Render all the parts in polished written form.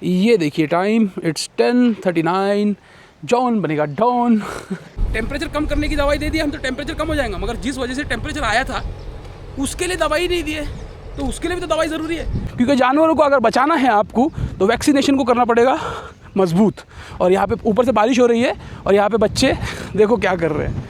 ये देखिए time, it's 10:39। John बनेगा डॉन। टेम्परेचर कम करने की दवाई दे दी हम तो टेम्परेचर कम हो जाएगा, मगर जिस वजह से टेम्परेचर आया था उसके लिए दवाई नहीं दी है, तो उसके लिए भी तो दवाई ज़रूरी है। क्योंकि जानवरों को अगर बचाना है आपको तो वैक्सीनेशन को करना पड़ेगा मजबूत। और यहाँ पे ऊपर से बारिश हो रही है और यहाँ पे बच्चे देखो क्या कर रहे हैं।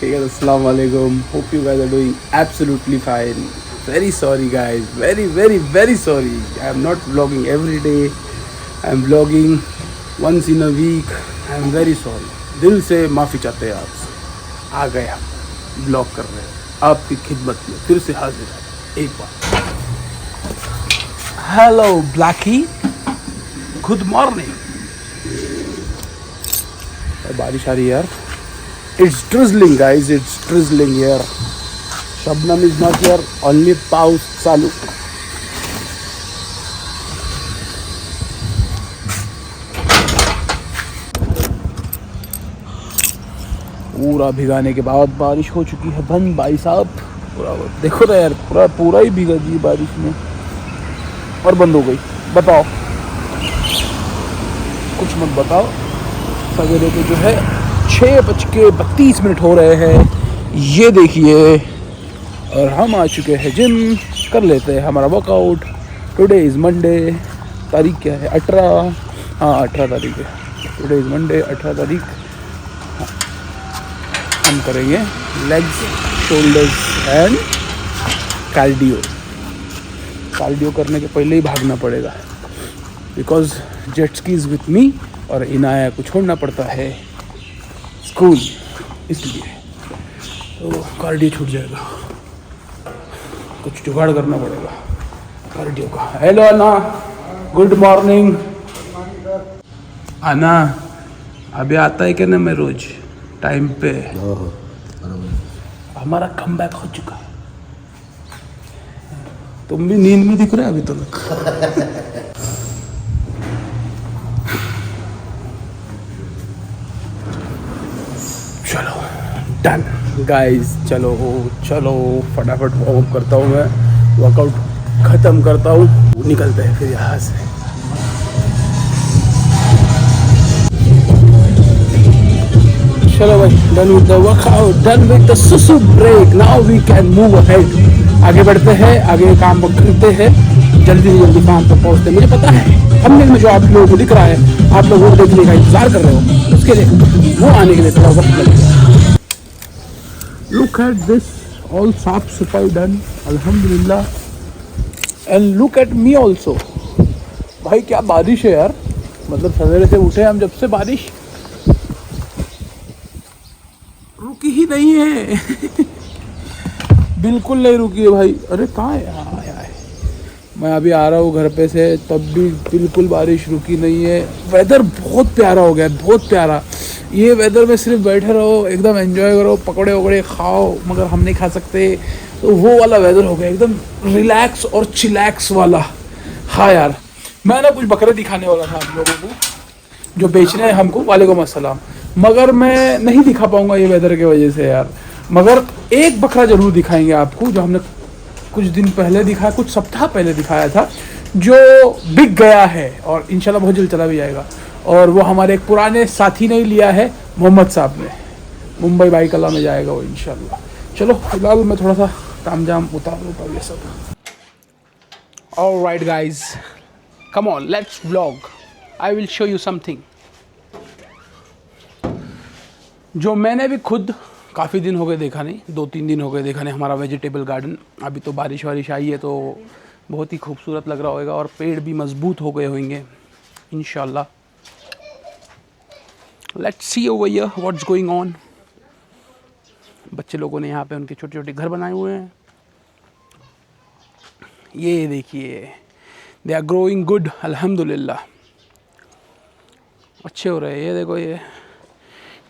Hey guys, assalamu alaikum. Hope you guys are doing absolutely fine. Very sorry guys, very sorry. I am not vlogging every day. I am vlogging once in a week. I am very sorry. दिल से माफ़ी चाहते हैं आपसे। आ गए हम blog कर रहे हैं आपकी खिदमत में, फिर से हाजिर है एक बार। Hello Blackie, good morning. बारिश आ रही है यार। It's drizzling guys, it's drizzling here. Shabnam is not here, only पाऊस चालू। पूरा भिगाने के बाद बारिश हो चुकी है बंद भाई साहब। पूरा देखो ना यार, पूरा ही भीगा जी बारिश में और बंद हो गई। बताओ, कुछ मत बताओ। सवेरे के जो है 6:32 हो रहे हैं, ये देखिए। और हम आ चुके हैं जिम, कर लेते हैं हमारा वर्कआउट। टुडे इज़ मंडे, तारीख क्या है 18, हाँ 18 तारीख है। टुडे इज़ मंडे 18 तारीख। हम करेंगे legs, shoulders and cardio. Cardio करने के पहले ही भागना पड़ेगा because jet ski is with me और इनाया को छोड़ना पड़ता है स्कूल, इसलिए तो कार्डियो छूट जाएगा। कुछ जुगाड़ करना पड़ेगा कार्डियो का। हेलो अन्ना, गुड मॉर्निंग। अन्ना अभी आता है क्या ना मैं रोज टाइम पे? हमारा कमबैक हो चुका है। तुम भी नींद में दिख रहे अभी तो। चलो डन गाइस, चलो फटाफट वार्म करता हूँ मैं, वर्कआउट ख़त्म करता हूँ, निकलते हैं फिर यहाँ से। चलो भाई, done with the workout, done with the सुसु break, now we can move ahead. आगे बढ़ते हैं, आगे काम करते हैं, जल्दी से जल्दी काम पर पहुँचते हैं। मुझे पता है हमने में जो आप लोगों को दिख रहा है, आप लोग वो देखने का इंतज़ार कर रहे हो, उसके लिए वो आने के लिए थोड़ा वक्त लगेगा। Look at this, all साफ सफाई डन, अल्हम्दुलिल्लाह। And look at me also. भाई क्या बारिश है यार, मतलब सवेरे से उठे हम जब से बारिश रुकी ही नहीं है। बिल्कुल नहीं रुकी है भाई। अरे कहाँ है? हाँ यार, मैं अभी आ रहा हूँ घर पे से, तब भी बिल्कुल बारिश रुकी नहीं है। वेदर बहुत प्यारा हो गया, बहुत प्यारा। ये वेदर में सिर्फ बैठे रहो, एकदम एंजॉय करो, पकौड़े वकड़े खाओ, मगर हम नहीं खा सकते, तो वो वाला वेदर हो गया, एकदम रिलैक्स और चिलैक्स वाला। हाँ यार, मैं ना कुछ बकरे दिखाने वाला था आप लोगों को जो बेचने हैं हमको, वालेकुम अस्सलाम, मगर मैं नहीं दिखा पाऊँगा ये वेदर की वजह से यार। मगर एक बकरा ज़रूर दिखाएंगे आपको, जो हमने कुछ दिन पहले दिखाया, कुछ सप्ताह पहले दिखाया था, जो बिक गया है और इंशाल्लाह बहुत जल्द चला भी जाएगा। और वो हमारे एक पुराने साथी ने लिया है, मोहम्मद साहब ने, मुंबई बाइक अल्लाह में जाएगा वो इंशाल्लाह। चलो फिलहाल मैं थोड़ा सा तामझाम उतार ये सब। Alright guys, come on let's vlog, I will show you something जो मैंने भी खुद काफ़ी दिन हो गए देखा नहीं, 2-3 दिन हो गए देखा नहीं, हमारा वेजिटेबल गार्डन। अभी तो बारिश वारिश आई है तो बहुत ही खूबसूरत लग रहा होगा और पेड़ भी मजबूत हो गए होंगे इंशाल्लाह। Let's see over here what's going on. बच्चे लोगों ने यहाँ पे उनके छोटे छोटे घर बनाए हुए हैं। ये देखिए, दे आर ग्रोइंग गुड, अल्हम्दुलिल्लाह, अच्छे हो रहे हैं। ये देखो, ये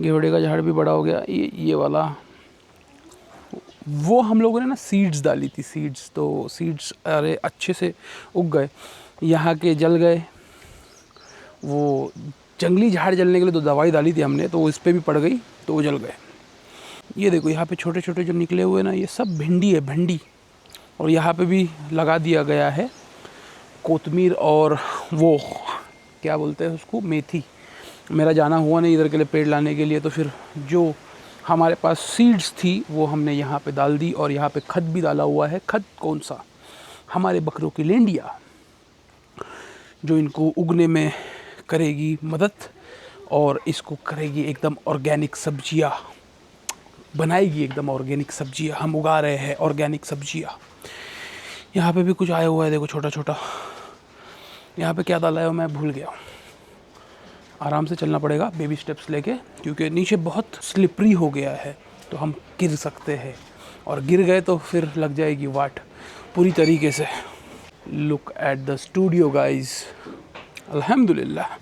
घेवड़े का झाड़ भी बड़ा हो गया। ये वाला वो हम लोगों ने ना सीड्स डाली थी, सीड्स, तो सीड्स अरे अच्छे से उग गए। यहाँ के जल गए, वो जंगली झाड़ जलने के लिए तो दवाई डाली थी हमने, तो वो इस पर भी पड़ गई तो वो जल गए। ये देखो यहाँ पे छोटे छोटे जो निकले हुए ना, ये सब भिंडी है, भिंडी। और यहाँ पे भी लगा दिया गया है कोतमीर और वो क्या बोलते हैं उसको, मेथी। मेरा जाना हुआ नहीं इधर के लिए पेड़ लाने के लिए, तो फिर जो हमारे पास सीड्स थी वो हमने यहाँ पे डाल दी। और यहाँ पे खत भी डाला हुआ है। खत कौन सा? हमारे बकरों की लेंडिया, जो इनको उगने में करेगी मदद और इसको करेगी एकदम ऑर्गेनिक सब्जियाँ बनाएगी, एकदम ऑर्गेनिक सब्जियाँ। हम उगा रहे हैं ऑर्गेनिक सब्जियाँ। यहाँ पे भी कुछ आया हुआ है, देखो छोटा छोटा। यहाँ पे क्या डाला है मैं भूल गया हूँ। आराम से चलना पड़ेगा, बेबी स्टेप्स लेके, क्योंकि नीचे बहुत स्लिपरी हो गया है, तो हम गिर सकते हैं। और गिर गए तो फिर लग जाएगी वाट पूरी तरीके से। Look at the studio guys, अल्हम्दुलिल्लाह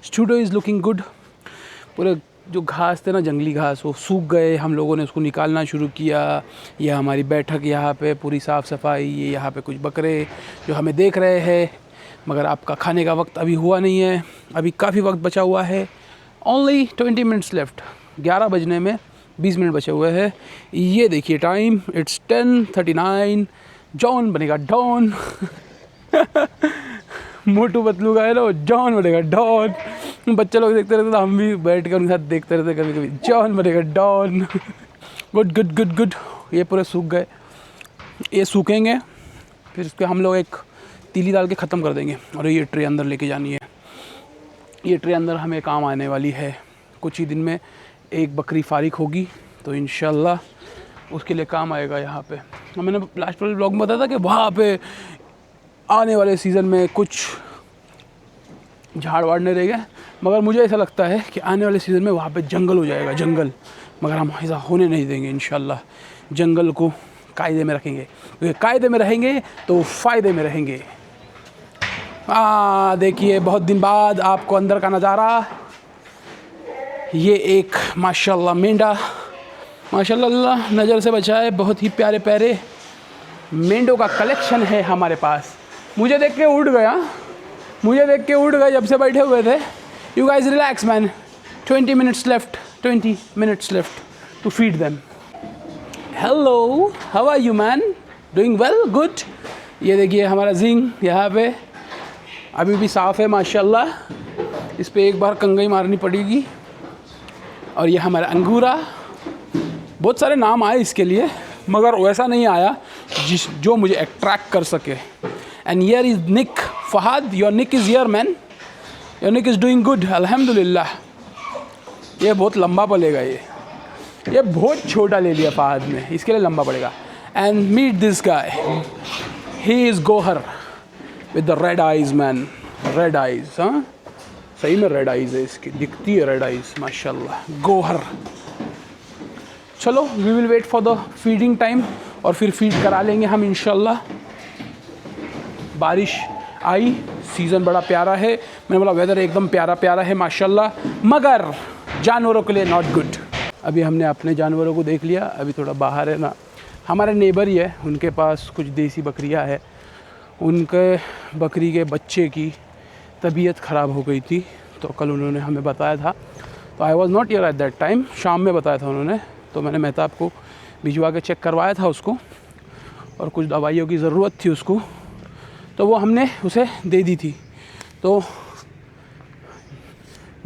स्टूडियो इज़ लुकिंग गुड। पूरे जो घास थे ना, जंगली घास, वो सूख गए। हम लोगों ने उसको निकालना शुरू किया। ये हमारी बैठक यहाँ पे पूरी साफ़ सफाई। ये यहाँ पे कुछ बकरे जो हमें देख रहे हैं, मगर आपका खाने का वक्त अभी हुआ नहीं है, अभी काफ़ी वक्त बचा हुआ है। ओनली 20 मिनट्स लेफ्ट, 11 बजने में 20 मिनट बचे हुए हैं। ये देखिए टाइम, इट्स 10:39। जॉन बनेगा डॉन। मोटू पतलू का है ना, जॉन बनेगा डॉन। बच्चे लोग देखते रहते तो हम भी बैठ कर उनके साथ देखते रहते कभी कभी। जॉन बनेगा don. Good good good good. ये पूरे सूख गए, ये सूखेंगे, फिर इसके हम लोग एक तीली डाल के ख़त्म कर देंगे। और ये ट्रे अंदर लेके जानी है। ये ट्रे अंदर हमें काम आने वाली है। कुछ ही दिन में एक बकरी फारिग होगी, तो इंशाल्लाह उसके लिए काम आएगा यहाँ पे। मैंने लास्ट वाले ब्लॉग में बताया था कि वहाँ पे आने वाले सीज़न में कुछ झाड़ वाड़ नहीं रहेगा, मगर मुझे ऐसा लगता है कि आने वाले सीज़न में वहाँ पे जंगल हो जाएगा, जंगल। मगर हम ऐसा होने नहीं देंगे इंशाल्लाह। जंगल को कायदे में रखेंगे, क्योंकि कायदे में रहेंगे तो फ़ायदे में रहेंगे। देखिए बहुत दिन बाद आपको अंदर का नज़ारा। ये एक माशाल्लाह मेंढा, माशाल्लाह नज़र से बचाए, बहुत ही प्यारे प्यारे मेंढों का कलेक्शन है हमारे पास। मुझे देख के उड़ गया, मुझे देख के उड़ गए जब से बैठे हुए थे। You guys relax man, 20 minutes left, 20 minutes left to feed them. Hello, how are you man? Doing well? Good. ये देखिए हमारा जिंग यहाँ पे अभी भी साफ़ है माशाल्लाह। इस पर एक बार कंघी मारनी पड़ेगी। और ये हमारा अंगूरा, बहुत सारे नाम आए इसके लिए, मगर वैसा नहीं आया जो मुझे अट्रैक्ट कर सके। And here is Nick Fahad, your Nick is here man, your Nick is doing good अल्हम्दुलिल्लाह। ये बहुत लंबा पलेगा, ये बहुत छोटा ले लिया फहद ने, इसके लिए लंबा पड़ेगा। And meet this guy, he is Gohar with the red eyes man, red eyes. हाँ सही में रेड आइज़ है इसकी, दिखती है रेड आइज़ माशाल्लाह। गोहर। चलो we will wait for the feeding time, और फिर फीड करा लेंगे हम इंशाल्लाह। बारिश आई, सीज़न बड़ा प्यारा है। मैंने बोला वेदर एकदम प्यारा प्यारा है माशाल्लाह, मगर जानवरों के लिए नॉट गुड। अभी हमने अपने जानवरों को देख लिया, अभी थोड़ा बाहर है ना, हमारे नेबर ही है, उनके पास कुछ देसी बकरियां है। उनके बकरी के बच्चे की तबीयत ख़राब हो गई थी, तो कल उन्होंने हमें बताया था। तो I was not here at that time, शाम में बताया था उन्होंने। तो मैंने मेहताब को भिजवा के चेक करवाया था उसको, और कुछ दवाइयों की ज़रूरत थी उसको, तो वो हमने उसे दे दी थी। तो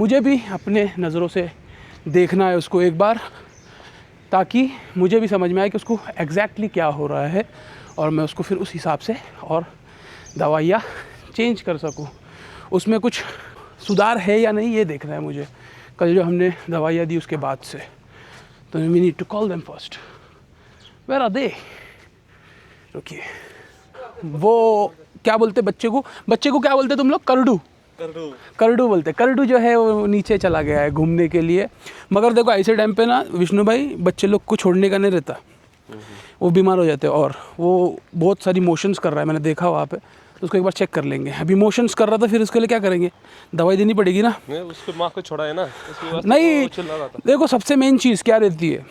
मुझे भी अपने नज़रों से देखना है उसको एक बार, ताकि मुझे भी समझ में आए कि उसको एग्जैक्टली क्या हो रहा है, और मैं उसको फिर उस हिसाब से और दवाइयाँ चेंज कर सकूँ। उसमें कुछ सुधार है या नहीं ये देखना है मुझे, कल जो हमने दवाइयाँ दी उसके बाद से। तो we need to call them first. Where are they? रुकिए, वो क्या बोलते बच्चे को क्या बोलते तुम लोग? करडू बोलते। करडू जो है वो नीचे चला गया है घूमने के लिए। मगर देखो ऐसे टाइम पे ना विष्णु भाई, बच्चे लोग को छोड़ने का नहीं रहता, वो बीमार हो जाते हैं। और वो बहुत सारी मोशंस कर रहा है, मैंने देखा वहाँ पे, तो उसको एक बार चेक कर लेंगे। अभी मोशंस कर रहा था, फिर उसके लिए क्या करेंगे? दवाई देनी पड़ेगी ना। उसको माँ को छोड़ा है ना, नहीं देखो सबसे मेन चीज़ क्या रहती है,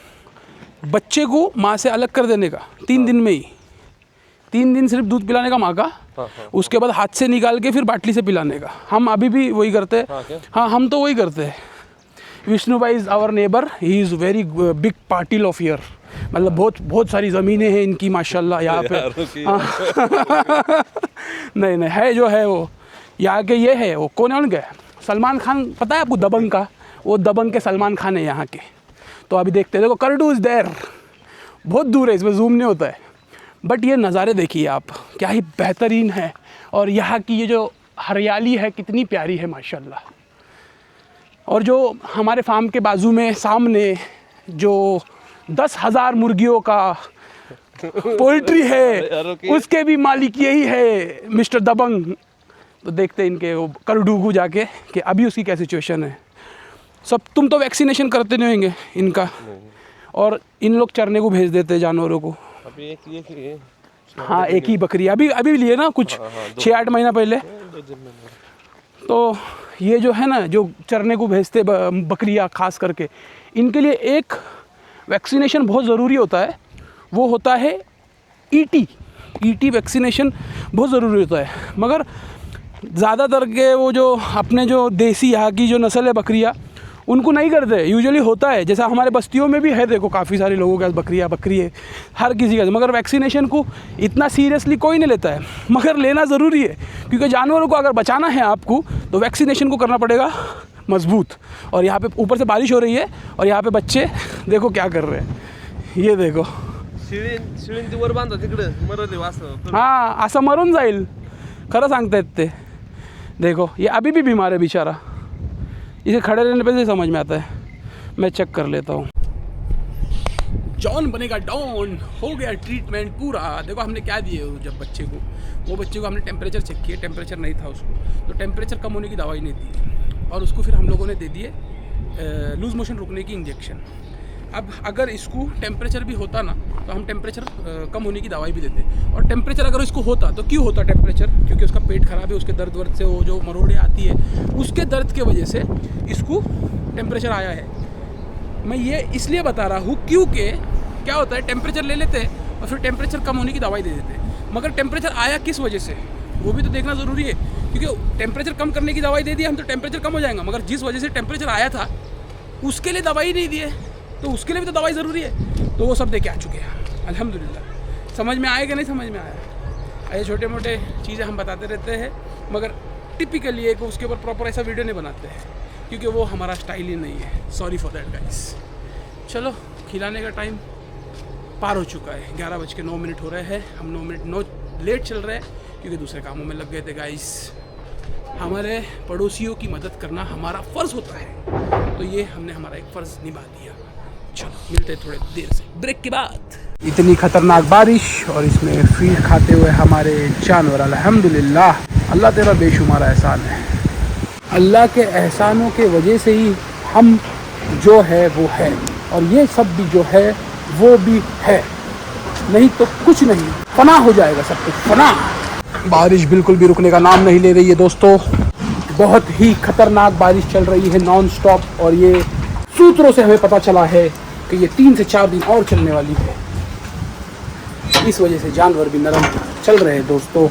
बच्चे को माँ से अलग कर देने का 3 दिन में ही। 3 दिन सिर्फ दूध पिलाने का माँ का, उसके बाद हाथ से निकाल के फिर बाटली से पिलाने का। हम अभी भी वही करते हैं। हाँ, हम तो वही करते हैं। विष्णु भाई is our neighbour, he is very big partial of year, मतलब बहुत सारी ज़मीनें हैं इनकी माशाल्लाह यहाँ पे। नहीं है जो है वो यहाँ के, ये है वो कौन है उनके, सलमान खान पता है आपको, दबंग का, वो दबंग के सलमान खान है यहाँ के। तो अभी देखते हैं, देखो करडू इज़ देयर, बहुत दूर है, इसमें जूम नहीं होता है, बट ये नज़ारे देखिए आप, क्या ही बेहतरीन है। और यहाँ की ये जो हरियाली है कितनी प्यारी है माशाल्लाह। और जो हमारे फार्म के बाजू में सामने जो 10,000 मुर्गियों का पोल्ट्री है, उसके भी मालिक यही है मिस्टर दबंग। तो देखते हैं इनके वो करडूगू जाके कि अभी उसकी क्या सिचुएशन है। सब तुम तो वैक्सीनेशन करते नहीं होंगे इनका, और इन लोग चरने को भेज देते हैं जानवरों को। अभी एक हाँ, एक ही बकरी अभी लिए ना कुछ 6-8 महीना पहले। तो ये जो है ना, जो चरने को भेजते बकरियाँ खास करके, इनके लिए एक वैक्सीनेशन बहुत ज़रूरी होता है, वो होता है ईटी वैक्सीनेशन बहुत ज़रूरी होता है। मगर ज़्यादातर के वो जो अपने जो देसी यहाँ की जो नस्ल है बकरियाँ, उनको नहीं करते। यूजुअली होता है, जैसा हमारे बस्तियों में भी है, देखो काफ़ी सारे लोगों के पास बकरी है, हर किसी का। मगर वैक्सीनेशन को इतना सीरियसली कोई नहीं लेता है, मगर लेना ज़रूरी है, क्योंकि जानवरों को अगर बचाना है आपको तो वैक्सीनेशन को करना पड़ेगा मजबूत। और यहाँ पे ऊपर से बारिश हो रही है, और यहाँ पे बच्चे देखो क्या कर रहे हैं, ये देखो। हाँ, असं मरून जाईल, खरं सांगतायत ते। देखो ये अभी भी बीमार है बेचारा, इसे खड़े रहने पे से समझ में आता है। मैं चेक कर लेता हूँ। जॉन बनेगा डॉन, हो गया ट्रीटमेंट पूरा। देखो हमने क्या दिए जब बच्चे को हमने टेम्परेचर चेक किया, टेम्परेचर नहीं था उसको, तो टेम्परेचर कम होने की दवाई नहीं दी, और उसको फिर हम लोगों ने दे दिए लूज़ मोशन रुकने की इंजेक्शन। अब अगर इसको टेम्परेचर भी होता ना, तो हम टेम्परेचर कम होने की दवाई भी देते। और टेम्परेचर अगर इसको होता तो क्यों होता टेम्परेचर, क्योंकि उसका पेट ख़राब है, उसके दर्द से वो जो मरोड़े आती है, उसके दर्द के वजह से इसको टेम्परेचर आया है। मैं ये इसलिए बता रहा हूँ क्योंकि क्या होता है, टेम्परेचर ले लेते हैं और फिर टेम्परेचर कम होने की दवाई दे देते हैं, मगर टेम्परेचर आया किस वजह से वो भी तो देखना ज़रूरी है। क्योंकि टेम्परेचर कम करने की दवाई दे दी हम तो टेम्परेचर कम हो जाएगा, मगर जिस वजह से टेम्परेचर आया था उसके लिए दवाई नहीं दी है, तो उसके लिए भी तो दवाई ज़रूरी है। तो वो सब दे के आ चुके हैं अल्हम्दुलिल्लाह। समझ में आएगा नहीं समझ में आया, ऐसे छोटे मोटे चीज़ें हम बताते रहते हैं, मगर टिपिकली एक उसके ऊपर प्रॉपर ऐसा वीडियो नहीं बनाते हैं, क्योंकि वो हमारा स्टाइल ही नहीं है। Sorry for that guys. चलो खिलाने का टाइम पार हो चुका है, 11:09 हो रहे हैं। हम 9 मिनट लेट चल रहे हैं क्योंकि दूसरे कामों में लग गए थे गाइस। हमारे पड़ोसियों की मदद करना हमारा फ़र्ज़ होता है, तो ये हमने हमारा एक फ़र्ज़ निभा दिया। चलो मिलते हैं थोड़े देर से ब्रेक के बाद। इतनी ख़तरनाक बारिश और इसमें फीड खाते हुए हमारे जानवर, अल्हम्दुलिल्लाह अल्लाह तेरा बेशुमार एहसान है। अल्लाह के एहसानों के वजह से ही हम जो है वो है, और ये सब भी जो है वो भी है, नहीं तो कुछ नहीं, फना हो जाएगा सब कुछ, फना। बारिश बिल्कुल भी रुकने का नाम नहीं ले रही है दोस्तों, बहुत ही खतरनाक बारिश चल रही है नॉन स्टॉप। और ये सूत्रों से हमें पता चला है कि ये 3 से 4 दिन और चलने वाली है। इस वजह से जानवर भी नरम चल रहे हैं दोस्तों।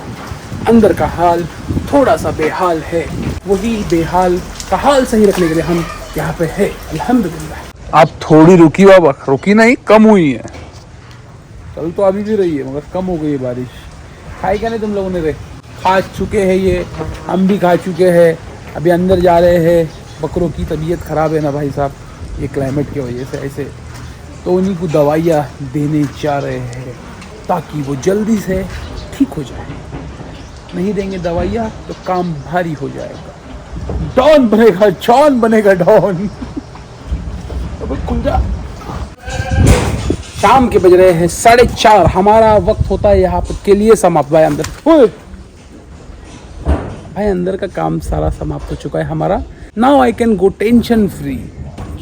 अंदर का हाल थोड़ा सा बेहाल है, वही बेहाल का हाल सही रखने के लिए हम यहाँ पे है अल्हम्दुलिल्लाह। अब थोड़ी रुकी बाबा, रुकी नहीं कम हुई है, चल तो अभी भी रही है मगर कम हो गई है बारिश। खाई क्या नहीं तुम लोगों ने रे, खा चुके हैं ये, हम भी खा चुके हैं। अभी अंदर जा रहे हैं, बकरों की तबीयत ख़राब है ना भाई साहब, ये क्लाइमेट की वजह से ऐसे, तो उन्हीं को दवाइयाँ देने जा रहे हैं ताकि वो जल्दी से ठीक हो जाए। नहीं देंगे दवाइयाँ तो काम भारी हो जाएगा। डॉन बनेगा, जॉन बनेगा डॉन। खुल जा। शाम के बज रहे हैं 4:30, हमारा वक्त होता है यहाँ के लिए समाप्त। भाई अंदर, भाई अंदर का काम सारा समाप्त हो चुका है हमारा। Now I can go tension free.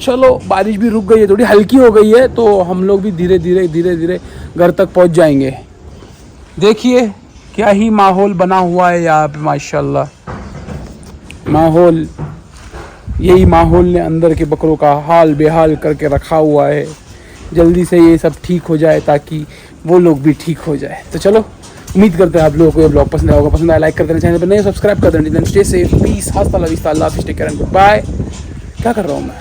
चलो बारिश भी रुक गई है, थोड़ी हल्की हो गई है, तो हम लोग भी धीरे धीरे घर तक पहुँच जाएंगे। देखिए क्या ही माहौल बना हुआ है यहाँ पे माशाल्लाह। माहौल, यही माहौल ने अंदर के बकरों का हाल बेहाल करके रखा हुआ है। जल्दी से ये सब ठीक हो जाए ताकि वो लोग भी ठीक हो जाए। तो चलो उम्मीद करते हैं आप लोगों को ये ब्लॉग पसंद आया होगा। पसंद आया लाइक कर देना, चैनल पर नए सब्सक्राइब कर देना। Stay safe, peace, hasta la vista, अल्लाह हाफिज़, take care and goodbye. क्या कर रहा हूँ मैं?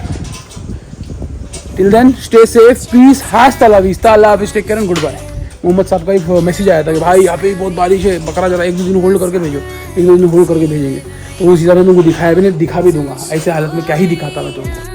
Till then stay safe, peace, hasta la vista, अल्लाह हाफिज़, take care and goodbye. Mohammad साहब का एक मैसेज आया था कि भाई यहाँ पे बहुत बारिश है, बकरा जरा 1-2 दिन होल्ड करके भेजो, 1-2 दिन होल्ड करके भेजेंगे। तो उस हिसाब से तुमको दिखाया भी नहीं, दिखा भी दूंगा। ऐसे हालत में क्या ही दिखाता मैं तुमको।